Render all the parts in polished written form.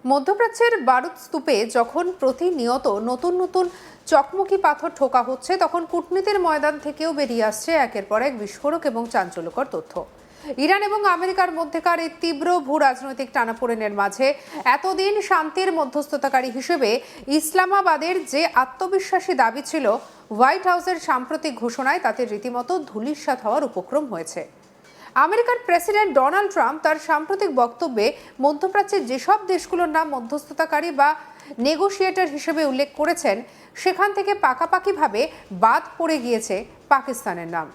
মধ্যপ্রাচ্যের বারুদ স্তূপে যখন প্রতিনিয়ত নতুন নতুন চকমকি পাথর ঠোকা হচ্ছে, তখন কূটনীতির ময়দান থেকেও বেরিয়ে আসছে একের পর এক বিস্ফোরক এবং চাঞ্চল্যকর তথ্য। ইরান এবং আমেরিকার মধ্যেকার এই তীব্র ভূ রাজনৈতিক টানাপোড়েনের মাঝে এতদিন শান্তির মধ্যস্থতাকারী হিসেবে ইসলামাবাদের যে আত্মবিশ্বাসী দাবি ছিল, হোয়াইট হাউসের সাম্প্রতিক ঘোষণায় তাতে রীতিমতো ধূলিসাৎ হওয়ার উপক্রম হয়েছে। আমেরিকার প্রেসিডেন্ট ডোনাল্ড ট্রাম্প তার সাম্প্রতিক বক্তব্যে মধ্যপ্রাচ্যের যেসব দেশগুলোর নাম মধ্যস্থতাকারী বা নেগোশিয়েটর হিসেবে উল্লেখ করেছেন, সেখান থেকে পাকাপাকিভাবে বাদ পড়ে গিয়েছে পাকিস্তানের নাম।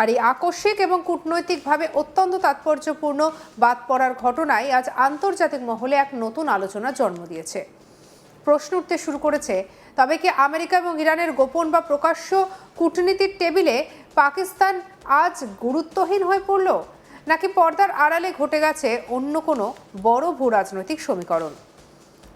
আর এই আকস্মিক এবং কূটনৈতিকভাবে অত্যন্ত তাৎপর্যপূর্ণ বাদ পড়ার ঘটনায় আজ আন্তর্জাতিক মহলে এক নতুন আলোচনার জন্ম দিয়েছে। প্রশ্ন উঠতে শুরু করেছে, তবে কি আমেরিকা এবং ইরানের গোপন বা প্রকাশ্য কূটনীতির টেবিলে পাকিস্তান আজ গুরুত্বহীন হয়ে পড়ল, নাকি পর্দার আড়ালে ঘটে গেছে অন্য কোনো বড় ভূ রাজনৈতিক সমীকরণ?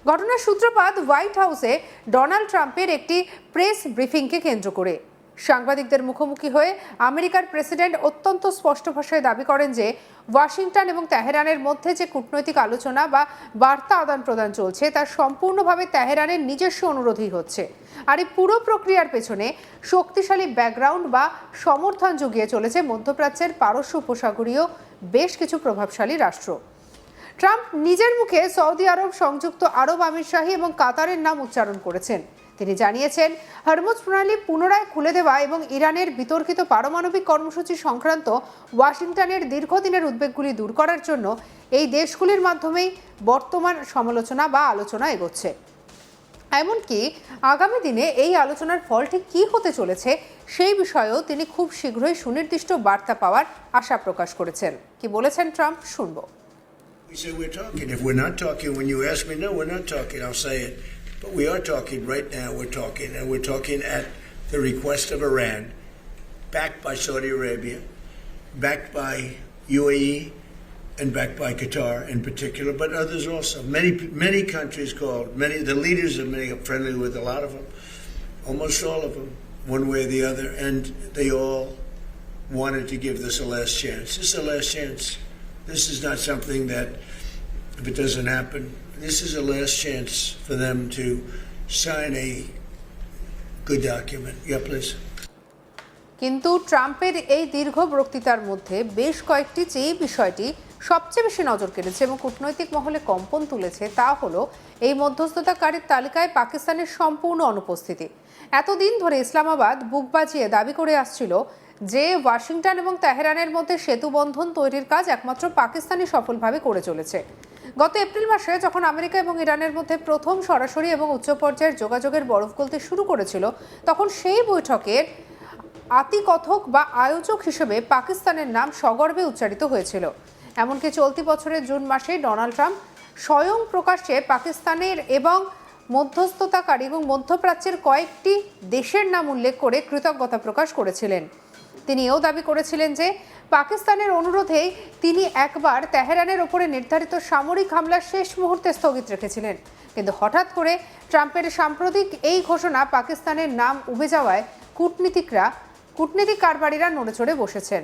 ঘটনার সূত্রপাত হোয়াইট হাউসে ডোনাল্ড ট্রাম্পের একটি প্রেস ব্রিফিংকে কেন্দ্র করে। সাংবাদিকদের মুখোমুখি হয়ে আমেরিকার প্রেসিডেন্ট অত্যন্ত স্পষ্ট ভাষায় দাবি করেন যে ওয়াশিংটন এবং তেহরানের মধ্যে যে কূটনৈতিক আলোচনা বা বার্তা আদান প্রদান চলছে, তা সম্পূর্ণভাবে তেহরানের নিজস্ব অনুরোধেই হচ্ছে। আর এই পুরো প্রক্রিয়ার পেছনে শক্তিশালী ব্যাকগ্রাউন্ড বা সমর্থন জুগিয়ে চলেছে মধ্যপ্রাচ্যের পারস্য উপসাগরীয় বেশ কিছু প্রভাবশালী রাষ্ট্র। ট্রাম্প নিজের মুখে সৌদি আরব, সংযুক্ত আরব আমিরশাহী এবং কাতারের নাম উচ্চারণ করেছেন। তিনি জানিয়েছেন, হরমুজ প্রণালী পুনরায় খুলে দেওয়া এবং ইরানের বিতর্কিত পারমাণবিক কর্মসূচি সংক্রান্ত ওয়াশিংটনের দীর্ঘদিনের উদ্বেগগুলি দূর করার জন্য এই দেশগুলির মাধ্যমেই বর্তমান সমালোচনা বা আলোচনা এগোচ্ছে। এমনকি আগামী দিনে এই আলোচনার ফল ঠিক কী হতে চলেছে সেই বিষয়েও তিনি খুব শীঘ্রই সুনির্দিষ্ট বার্তা পাওয়ার আশা প্রকাশ করেছেন। কি বলেছেন ট্রাম্প, শুনব। We say we're talking. If we're not talking, when you ask me, no, we're not talking, I'll say it. But we are talking right now. We're talking, and we're talking at the request of Iran, backed by Saudi Arabia, backed by UAE, and backed by Qatar in particular, but others also. Many countries called. The leaders of many are friendly with a lot of them, almost all of them, one way or the other, and they all wanted to give this a last chance. This is a last chance. This is not something that, if it doesn't happen, this is a last chance for them to sign a good document. Yeah, please. কিন্তু ট্রাম্পের এই দীর্ঘ বক্তৃতার মধ্যে বেশ কয়েকটি যে বিষয়টি সবচেয়ে বেশি নজর কেড়েছে এবং কূটনৈতিক মহলে কম্পন তুলেছে, তা হলো এই মধ্যস্থতাকারীর তালিকায় পাকিস্তানের সম্পূর্ণ অনুপস্থিতি। এতদিন ধরে ইসলামাবাদ বুক বাজিয়ে দাবি করে আসছিল যে ওয়াশিংটন এবং তেহরানের মধ্যে সেতু বন্ধন তৈরির কাজ একমাত্র পাকিস্তানই সফলভাবে করে চলেছে। গত এপ্রিল মাসে যখন আমেরিকা এবং ইরানের মধ্যে প্রথম সরাসরি এবং উচ্চ পর্যায়ের যোগাযোগের বরফ গলতে শুরু করেছিল, তখন সেই বৈঠকের আতিকথক বা আয়োজক হিসেবে পাকিস্তানের নাম সগর্বে উচ্চারিত হয়েছিল। এমনকি চলতি বছরের জুন মাসে ডোনাল্ড ট্রাম্প স্বয়ং প্রকাশ্যে পাকিস্তানের এবং মধ্যস্থতাকারী এবং মধ্যপ্রাচ্যের কয়েকটি দেশের নাম উল্লেখ করে কৃতজ্ঞতা প্রকাশ করেছিলেন। তিনি এও দাবি করেছিলেন যে পাকিস্তানের অনুরোধেই তিনি একবার তেহরানের ওপরে নির্ধারিত সামরিক হামলা শেষ মুহূর্তে স্থগিত রেখেছিলেন। কিন্তু হঠাৎ করে ট্রাম্পের সাম্প্রতিক এই ঘোষণা পাকিস্তানের নাম উবে যাওয়ায় কূটনীতিক কারবারিরা নড়েচড়ে বসেছেন।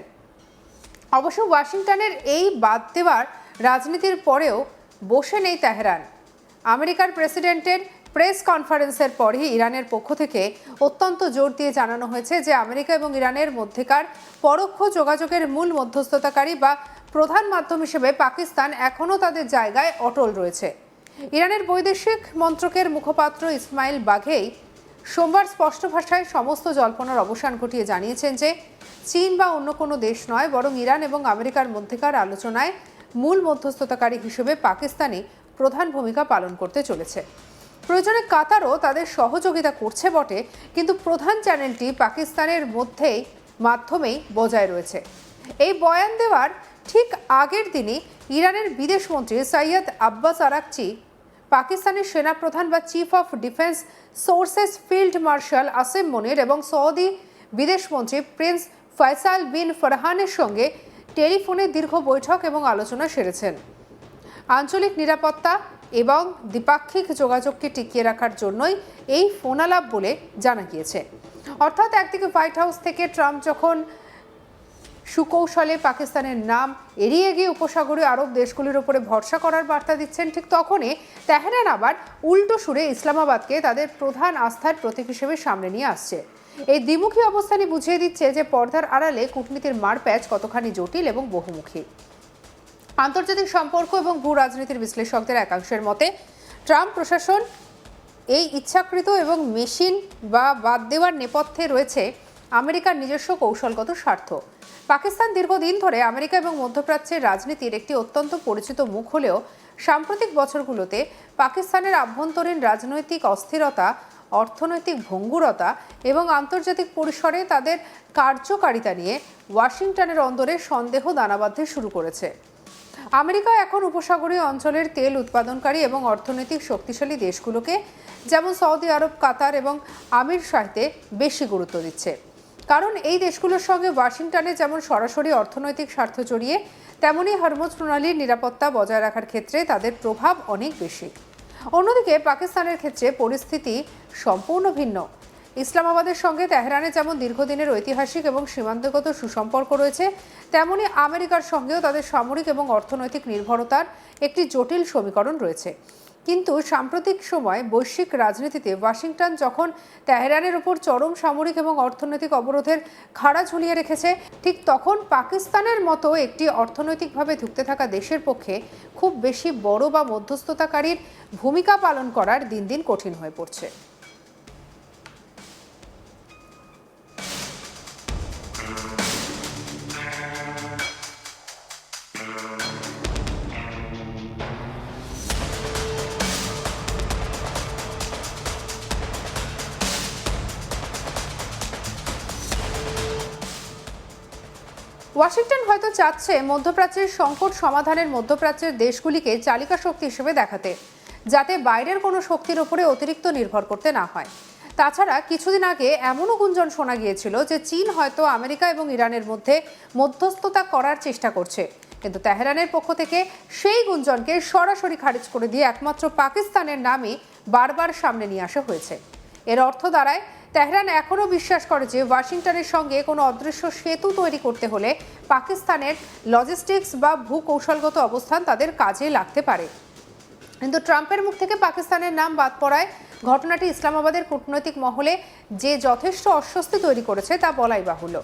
অবশ্য ওয়াশিংটনের এই বাদ দেওয়ার রাজনীতির পরেও বসে নেই তেহরান। আমেরিকার প্রেসিডেন্টের প্রেস কনফারেন্সের পরই ইরানের পক্ষ থেকে অত্যন্ত জোর দিয়ে জানানো হয়েছে যে আমেরিকা এবং ইরানের মধ্যেকার পরোক্ষ যোগাযোগের মূল মধ্যস্থতাকারী বা প্রধান মাধ্যম হিসেবে পাকিস্তান এখনও তাদের জায়গায় অটল রয়েছে। ইরানের বৈদেশিক মন্ত্রকের মুখপাত্র ইসমাইল বাঘেই সোমবার স্পষ্ট ভাষায় সমস্ত জল্পনার অবসান ঘটিয়ে জানিয়েছেন যে চীন বা অন্য কোনো দেশ নয়, বরং ইরান এবং আমেরিকার মধ্যেকার আলোচনায় মূল মধ্যস্থতাকারী হিসেবে পাকিস্তানই প্রধান ভূমিকা পালন করতে চলেছে। প্রয়োজনে কাতারও তাদের সহযোগিতা করছে বটে, কিন্তু প্রধান চ্যানেলটি পাকিস্তানের মাধ্যমেই বজায় রয়েছে। এই বয়ান দেওয়ার ঠিক আগের দিনই ইরানের বিদেশমন্ত্রী সৈয়দ আব্বাস আরাকচি, পাকিস্তানের সেনাপ্রধান বা chief of defence forces field marshal Asim Munir এবং সৌদি বিদেশমন্ত্রী প্রিন্স ফয়সাল বিন ফরহানের সঙ্গে টেলিফোনে দীর্ঘ বৈঠক এবং আলোচনা সেরেছেন। আঞ্চলিক নিরাপত্তা এবং দ্বিপাক্ষিক যোগাযোগকে টিকিয়ে রাখার জন্যই এই ফোনালাপ বলে জানা গিয়েছে। অর্থাৎ একদিকে হোয়াইট হাউস থেকে ট্রাম্প যখন সুকৌশলে পাকিস্তানের নাম এড়িয়ে গিয়ে উপসাগরীয় আরব দেশগুলির উপরে ভরসা করার বার্তা দিচ্ছেন, ঠিক তখনই তেহরান আবার উল্টো সুরে ইসলামাবাদকে তাদের প্রধান আস্থার প্রতীক হিসেবে সামনে নিয়ে আসছে। এই দ্বিমুখী অবস্থানই বুঝিয়ে দিচ্ছে যে পর্দার আড়ালে কূটনীতির মারপ্যাচ কতখানি জটিল এবং বহুমুখী। আন্তর্জাতিক সম্পর্ক এবং ভূ রাজনীতির বিশ্লেষকদের একাংশের মতে ট্রাম্প প্রশাসন এই ইচ্ছাকৃত এবং মেশিন বা বাদ দেওয়ার নেপথ্যে রয়েছে আমেরিকার নিজস্ব কৌশলগত স্বার্থ। পাকিস্তান দীর্ঘদিন ধরে আমেরিকা এবং মধ্যপ্রাচ্যের রাজনীতির একটি অত্যন্ত পরিচিত মুখ হলেও সাম্প্রতিক বছরগুলোতে পাকিস্তানের আভ্যন্তরীণ রাজনৈতিক অস্থিরতা, অর্থনৈতিক ভঙ্গুরতা এবং আন্তর্জাতিক পরিসরে তাদের কার্যকারিতা নিয়ে ওয়াশিংটনের অন্দরে সন্দেহ দানা বাঁধতে শুরু করেছে। আমেরিকা এখন উপসাগরীয় অঞ্চলের তেল উৎপাদনকারী এবং অর্থনৈতিক শক্তিশালী দেশগুলোকে যেমন সৌদি আরব, কাতার এবং আমির শাহিতে বেশি গুরুত্ব দিচ্ছে, কারণ এই দেশগুলোর সঙ্গে ওয়াশিংটনে যেমন সরাসরি অর্থনৈতিক স্বার্থ জড়িয়ে, তেমনি হরমুজ প্রণালীর নিরাপত্তা বজায় রাখার ক্ষেত্রে তাদের প্রভাব অনেক বেশি। অন্যদিকে পাকিস্তানের ক্ষেত্রে পরিস্থিতি সম্পূর্ণ ভিন্ন। ইসলামাবাদের সঙ্গে তেহরানের যেমন দীর্ঘদিনের ঐতিহাসিক এবং সীমান্তগত সুসম্পর্ক রয়েছে, তেমনি আমেরিকার সঙ্গেও তাদের সামরিক এবং অর্থনৈতিক নির্ভরতার একটি জটিল সমীকরণ রয়েছে। কিন্তু সাম্প্রতিক সময় বৈশ্বিক রাজনীতিতে ওয়াশিংটন যখন তেহরানের উপর চরম সামরিক এবং অর্থনৈতিক অবরোধের খাড়া ঝুলিয়ে রেখেছে, ঠিক তখন পাকিস্তানের মতো একটি অর্থনৈতিকভাবে ধুঁকতে থাকা দেশের পক্ষে খুব বেশি বড় বা মধ্যস্থতাকারীর ভূমিকা পালন করার দিন দিন কঠিন হয়ে পড়ছে। ওয়াশিংটন হয়তো চাচ্ছে মধ্যপ্রাচ্যের সংকট সমাধানের মধ্যপ্রাচ্যের দেশগুলিকে চালিকা শক্তি হিসেবে দেখাতে, যাতে বাইরের কোনো শক্তির উপরে অতিরিক্ত নির্ভর করতে না হয়। তাছাড়া কিছুদিন আগে এমনও গুঞ্জন শোনা গিয়েছিল যে চীন হয়তো আমেরিকা এবং ইরানের মধ্যে মধ্যস্থতা করার চেষ্টা করছে, কিন্তু তেহরানের পক্ষ থেকে সেই গুঞ্জনকে সরাসরি খারিজ করে দিয়ে একমাত্র পাকিস্তানের নামই বারবার সামনে নিয়ে আসা হয়েছে। এর অর্থ দাঁড়ায় তেহরান এখনও বিশ্বাস করে যে ওয়াশিংটনের সঙ্গে কোনো অদৃশ্য সেতু তৈরি করতে হলে পাকিস্তানের লজিস্টিক্স বা ভূকৌশলগত অবস্থান তাদের কাজে লাগতে পারে। কিন্তু ট্রাম্পের মুখ থেকে পাকিস্তানের নাম বাদ পড়ায় ঘটনাটি ইসলামাবাদের কূটনৈতিক মহলে যে যথেষ্ট অস্বস্তি তৈরি করেছে তা বলাই বাহুল্য।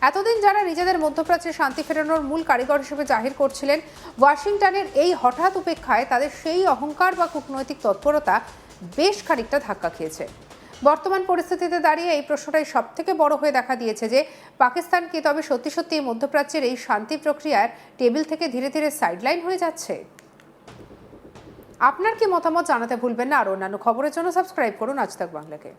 এতদিন যারা নিজেদের মধ্যপ্রাচ্যে শান্তি ফেরানোর মূল কারিগর হিসেবে জাহির করছিলেন, ওয়াশিংটনের এই হঠাৎ উপেক্ষায় তাদের সেই অহংকার বা কূটনৈতিক তৎপরতা বেশ খানিকটা ধাক্কা খেয়েছে। বর্তমান পরিস্থিতিতে দাঁড়িয়ে এই প্রশ্নটাই সব থেকে বড় হয়ে দেখা দিয়েছে যে পাকিস্তান কি তবে সত্যি সত্যি মধ্যপ্রাচ্যের এই শান্তি প্রক্রিয়ার টেবিল থেকে ধীরে ধীরে সাইডলাইন হয়ে যাচ্ছে। আপনার কি মতামত জানাতে ভুলবেন না। আর অন্যান্য খবরের জন্য সাবস্ক্রাইব করুন আজ তাক বাংলাকে।